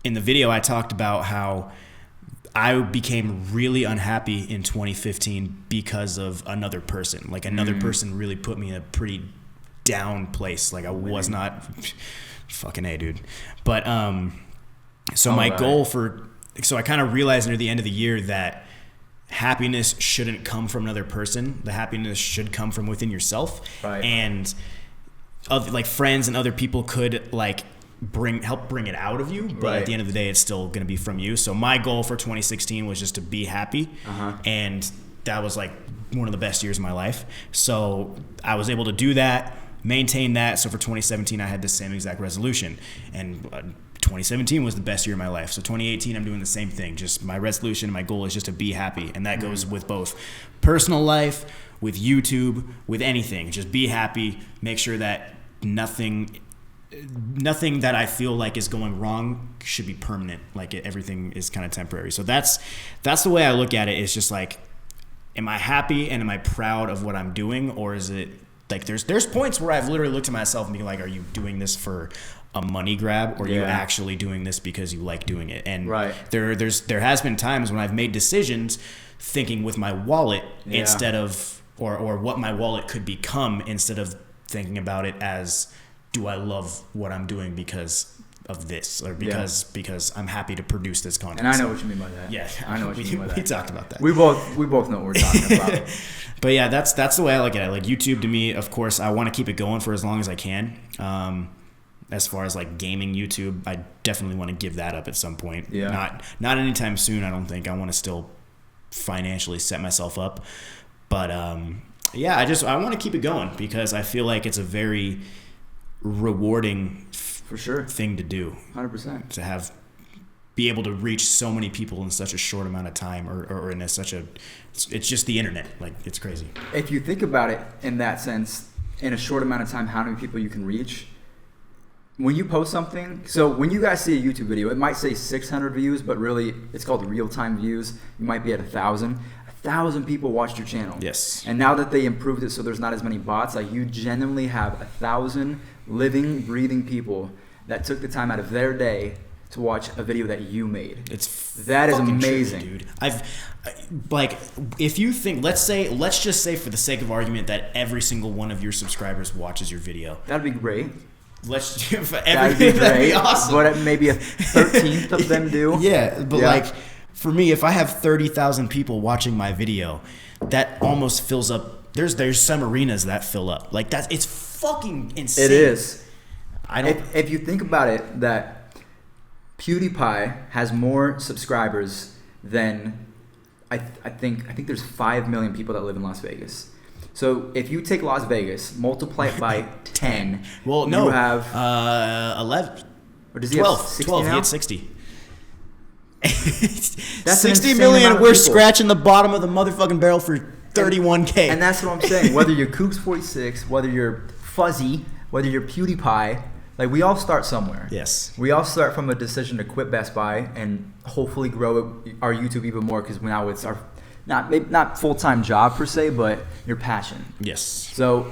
in the video, I talked about how I became really unhappy in 2015 because of another person. Like, another person really put me in a pretty down place. Like, I was not fucking A, dude. But so my goal so I kind of realized near the end of the year that happiness shouldn't come from another person. The happiness should come from within yourself. Right. And like, friends and other people could like help bring it out of you, but at the end of the day, it's still going to be from you. So my goal for 2016 was just to be happy. And that was like one of the best years of my life. So I was able to do that, maintain that. So for 2017, I had the same exact resolution, and 2017 was the best year of my life. So 2018, I'm doing the same thing. Just my resolution, my goal is just to be happy. And that goes with both personal life, with YouTube, with anything. Just be happy. Make sure that nothing that I feel like is going wrong should be permanent. Like, everything is kind of temporary. So that's the way I look at it. It's just like, am I happy and am I proud of what I'm doing? Or is it like, there's points where I've literally looked at myself and be like, are you doing this for a money grab, or are you actually doing this because you like doing it? And there has been times when I've made decisions thinking with my wallet instead of or what my wallet could become, instead of thinking about it as, do I love what I'm doing because of this, or because I'm happy to produce this content? And I know what you mean by that. Yeah, I know what you mean by that. We talked about that. We both know what we're talking about. But yeah, that's the way I look at it. Like, YouTube, to me, of course, I want to keep it going for as long as I can. As far as like gaming YouTube, I definitely want to give that up at some point. Yeah. Not anytime soon, I don't think. I want to still financially set myself up. But yeah, I want to keep it going because I feel like it's a very rewarding thing to do. 100%. To be able to reach so many people in such a short amount of time, or in it's just the internet. Like, it's crazy. If you think about it in that sense, in a short amount of time, how many people you can reach. When you post something, so when you guys see a YouTube video, it might say 600 views, but really it's called real-time views. You might be at 1,000. 1,000 people watched your channel. Yes. And now that they improved it so there's not as many bots, like, you genuinely have 1,000 living, breathing people that took the time out of their day to watch a video that you made. That is amazing, true, dude. If you think, let's just say for the sake of argument that every single one of your subscribers watches your video. That'd be great. That'd be awesome. But maybe a 13th of them do. Yeah, but like, for me, if I have 30,000 people watching my video, that almost fills up. There's some arenas that fill up. Like, it's fucking insane. It is. If you think about it, that PewDiePie has more subscribers than I think there's 5 million people that live in Las Vegas. So if you take Las Vegas, multiply it by 10, well, no, you have 11. Or does he 12. have 60 12. now? He had 60. That's 60 million. We're scratching the bottom of the motherfucking barrel for 31K. And that's what I'm saying. Whether you're Koogs46, whether you're Fuzzy, whether you're PewDiePie, like we all start somewhere. Yes. We all start from a decision to quit Best Buy and hopefully grow our YouTube even more because now it's our not full-time job per se, but your passion. Yes. So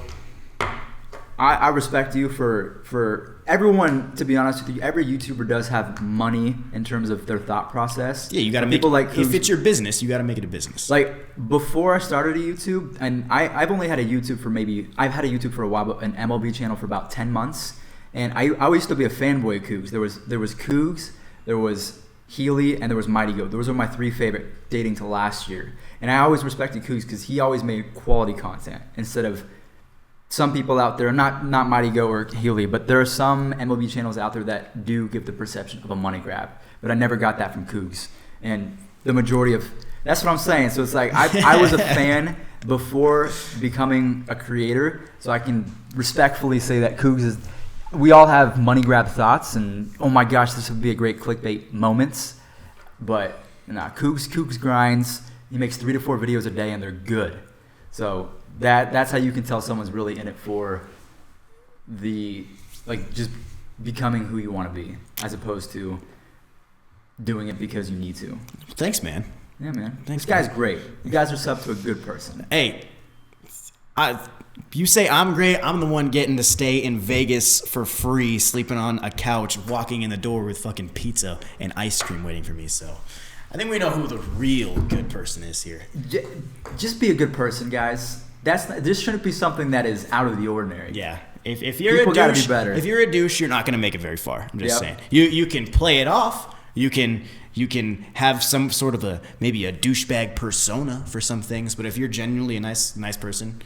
I respect you for everyone. To be honest with you, every YouTuber does have money in terms of their thought process. Yeah, you got to make people like if it's your business, you got to make it a business. Like before I started a YouTube, and I've only had a YouTube for I've had a YouTube for a while, but an MLB channel for about 10 months. And I used to be a fanboy of Koogs. There was Koogs, there was Healy, and there was Mighty Goat. Those were my 3 favorite dating to last year. And I always respected Koogs because he always made quality content instead of some people out there, not Mighty Goat or Healy, but there are some MLB channels out there that do give the perception of a money grab. But I never got that from Koogs. And the majority of that's what I'm saying. So it's like I was a fan before becoming a creator, so I can respectfully say that Koogs is. We all have money grab thoughts, and oh my gosh, this would be a great clickbait moments. But nah, Koogs grinds. He makes 3 to 4 videos a day, and they're good. So that's how you can tell someone's really in it for the just becoming who you want to be, as opposed to doing it because you need to. Thanks, man. Yeah, man. Thanks, this guy's great. You guys are sub to a good person. Hey, you say I'm great. I'm the one getting to stay in Vegas for free, sleeping on a couch, walking in the door with fucking pizza and ice cream waiting for me. So I think we know who the real good person is here. Just be a good person, guys. This shouldn't be something that is out of the ordinary. Yeah. If you're People a gotta douche, be better. If you're a douche, you're not gonna make it very far. I'm just saying. You can play it off. You can have some sort of maybe a douchebag persona for some things, but if you're genuinely a nice person,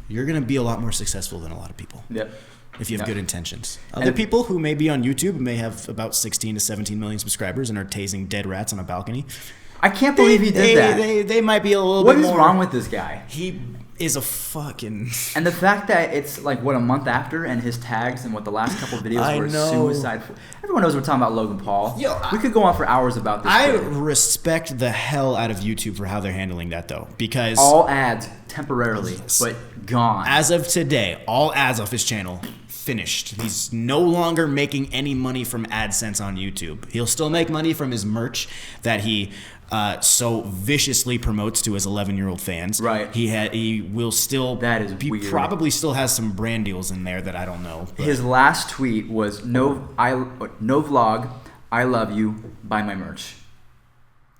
you're gonna be a lot more successful than a lot of people. Yep. If you have good intentions. Other people who may be on YouTube may have about 16 to 17 million subscribers and are tasing dead rats on a balcony. I can't believe he did that. They might be a little What bit is more. wrong with this guy? He is a fucking. And the fact that it's like a month after, and his tags and what the last couple of videos I were know. suicide. Everyone knows we're talking about Logan Paul. Yo, we could go on for hours about this. I kid. respect the hell out of YouTube for how they're handling that though, because all ads temporarily, but gone. As of today, all ads off his channel finished. He's no longer making any money from AdSense on YouTube. He'll still make money from his merch that he so viciously promotes to his 11-year-old fans. Right. He will still. That is he weird. Probably still has some brand deals in there that I don't know. But. His last tweet was no vlog. I love you. Buy my merch.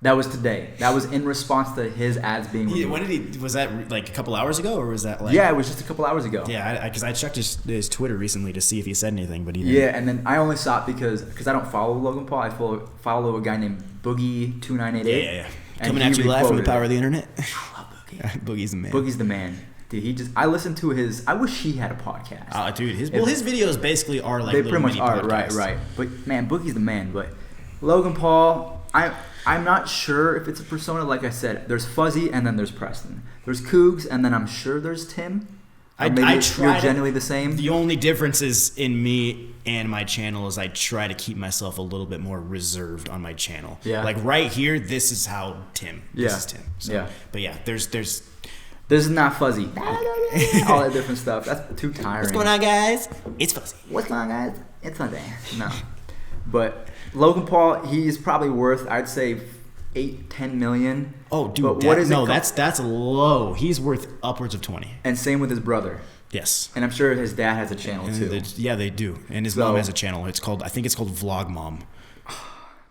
That was today. That was in response to his ads being removed. When did he? Was that like a couple hours ago, or was that like? Yeah, it was just a couple hours ago. Yeah, because I checked his Twitter recently to see if he said anything, but he didn't. Yeah, and then I only saw it because I don't follow Logan Paul. I follow a guy named Boogie2988. Yeah. Coming at you live from the power of the internet. I love Boogie. Boogie's the man. Boogie's the man. Dude, I listened to his. I wish he had a podcast. Dude, his videos basically are like they little pretty much are podcasts. right. But man, Boogie's the man. But Logan Paul, I'm not sure if it's a persona. Like I said, there's Fuzzy and then there's Preston. There's Koogs and then I'm sure there's Tim. I try you're genuinely the same. The only differences in me and my channel is I try to keep myself a little bit more reserved on my channel. Yeah. Like right here, this is how Tim. This is Tim. So, yeah. But yeah, there's. This is not Fuzzy. All that different stuff. That's too tiring. What's going on, guys? It's Fuzzy. What's going on, guys? It's Sunday. No. But Logan Paul, he's probably worth, I'd say, 8-10 million. Oh, dude, but what is that's low. He's worth upwards of 20. And same with his brother. Yes. And I'm sure his dad has a channel too. They do. And his mom has a channel. I think it's called Vlog Mom.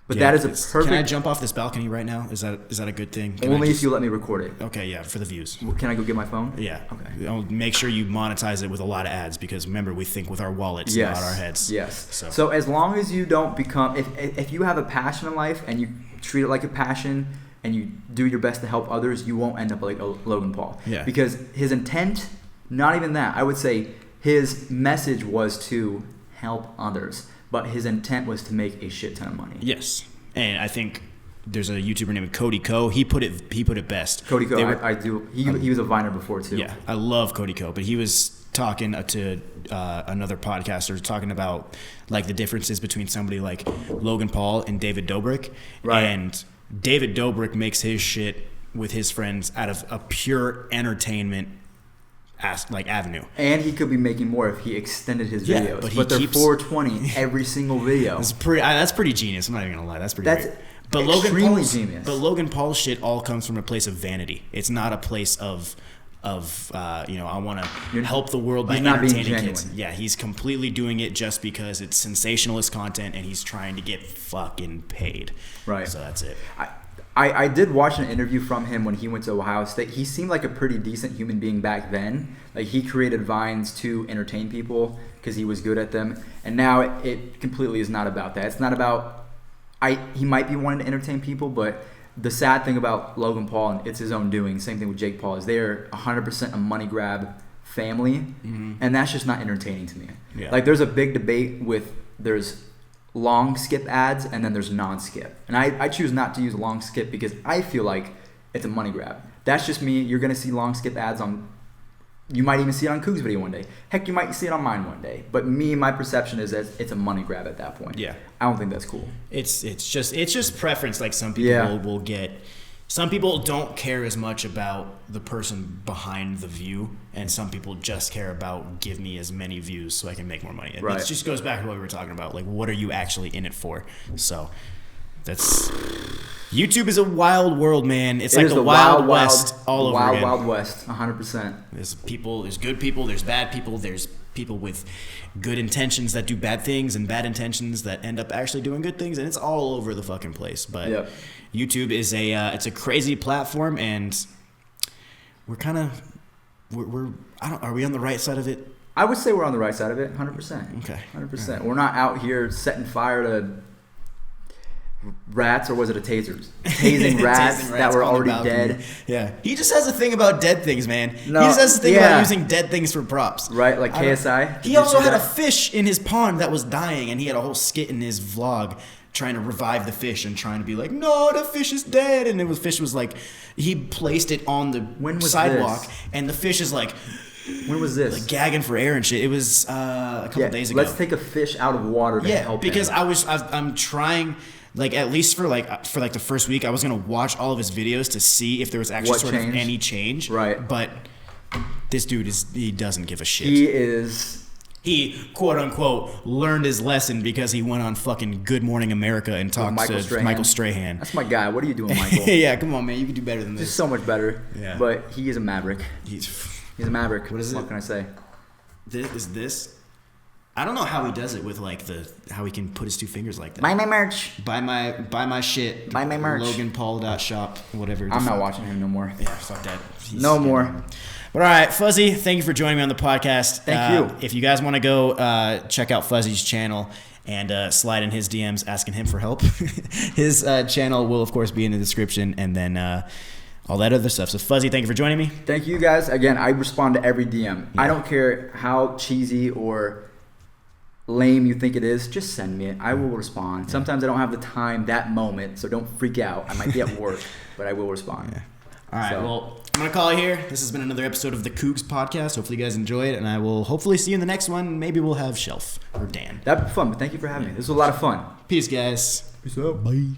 But that is a perfect. Can I jump off this balcony right now? Is that a good thing? Only if you let me record it. Okay, yeah, for the views. Can I go get my phone? Yeah. Okay. I'll make sure you monetize it with a lot of ads because remember we think with our wallets, not our heads. Yes. So as long as you don't become, if you have a passion in life and you treat it like a passion and you do your best to help others, you won't end up like Logan Paul. Yeah. Because his intent, not even that. I would say his message was to help others, but his intent was to make a shit ton of money. Yes. And I think there's a YouTuber named Cody Ko. He put it best. Cody Ko, I do. He was a Viner before too. Yeah, I love Cody Ko, but he was talking to another podcaster talking about like the differences between somebody like Logan Paul and David Dobrik. Right. And David Dobrik makes his shit with his friends out of a pure entertainment avenue. And he could be making more if he extended his videos. But they're 420 every single video. That's pretty genius. I'm not even gonna lie. That's pretty great. But Genius. But Logan Paul's shit all comes from a place of vanity. It's not a place of I want to help the world by entertaining kids. Yeah, he's completely doing it just because it's sensationalist content and he's trying to get fucking paid. Right. So that's it. I did watch an interview from him when he went to Ohio State. He seemed like a pretty decent human being back then. Like, he created Vines to entertain people because he was good at them. And now it completely is not about that. It's not about he might be wanting to entertain people, but the sad thing about Logan Paul, and it's his own doing, same thing with Jake Paul, is they're 100% a money grab family, and that's just not entertaining to me. Yeah. Like, there's a big debate there's long skip ads and then there's non-skip. And I choose not to use long skip because I feel like it's a money grab. That's just me. You're going to see long skip ads you might even see it on Koogs video one day. Heck, you might see it on mine one day. But my perception is that it's a money grab at that point. Yeah. I don't think that's cool. It's just preference. Like, some people will get. Some people don't care as much about the person behind the view, and some people just care about give me as many views so I can make more money. And right. It just goes back to what we were talking about. Like, what are you actually in it for? So that's YouTube is a wild world, man. It's like the Wild West all over again. Wild West, 100%. There's good people, there's bad people, there's people with good intentions that do bad things and bad intentions that end up actually doing good things, and it's all over the fucking place. But YouTube is it's a crazy platform, and we're are we on the right side of it? I would say we're on the right side of it, 100%. Okay. 100%. Right. We're not out here setting fire to rats, or was it tasing rats that were already dead. Yeah, he just has a thing about dead things, man. No, he just has a thing about using dead things for props. Right, like KSI. He also had a fish in his pond that was dying, and he had a whole skit in his vlog trying to revive the fish and trying to be like, no, the fish is dead. And the fish was like, he placed it on the sidewalk, and the fish is like, when was this? Like gagging for air and shit. It was a couple days ago. Let's take a fish out of water to help him. Because I'm trying. Like, at least for the first week, I was gonna watch all of his videos to see if there was actually of any change. Right. But this dude he doesn't give a shit. He quote unquote learned his lesson because he went on fucking Good Morning America and talked to Michael Strahan. That's my guy. What are you doing, Michael? Yeah, come on, man. You can do better than this. Just so much better. Yeah. But he is a maverick. He's a maverick. What is it? What can I say? This? I don't know how he does it with how he can put his two fingers like that. Buy my merch. Buy my shit. Buy my merch. LoganPaul.shop, whatever. I'm not watching him no more. Yeah, fuck that. No more. But all right, Fuzzy, thank you for joining me on the podcast. Thank you. If you guys want to go check out Fuzzy's channel and slide in his DMs asking him for help, his channel will, of course, be in the description, and then all that other stuff. So, Fuzzy, thank you for joining me. Thank you, guys. Again, I respond to every DM. Yeah. I don't care how cheesy or lame you think it is, just send me it. I will respond. Sometimes I don't have the time that moment, so don't freak out. I might be at work, but I will respond. Yeah. All right, well, I'm going to call it here. This has been another episode of the Koogs podcast. Hopefully you guys enjoyed it, and I will hopefully see you in the next one. Maybe we'll have Shelf or Dan. That'd be fun, but thank you for having me. This was a lot of fun. Peace, guys. Peace out. Bye.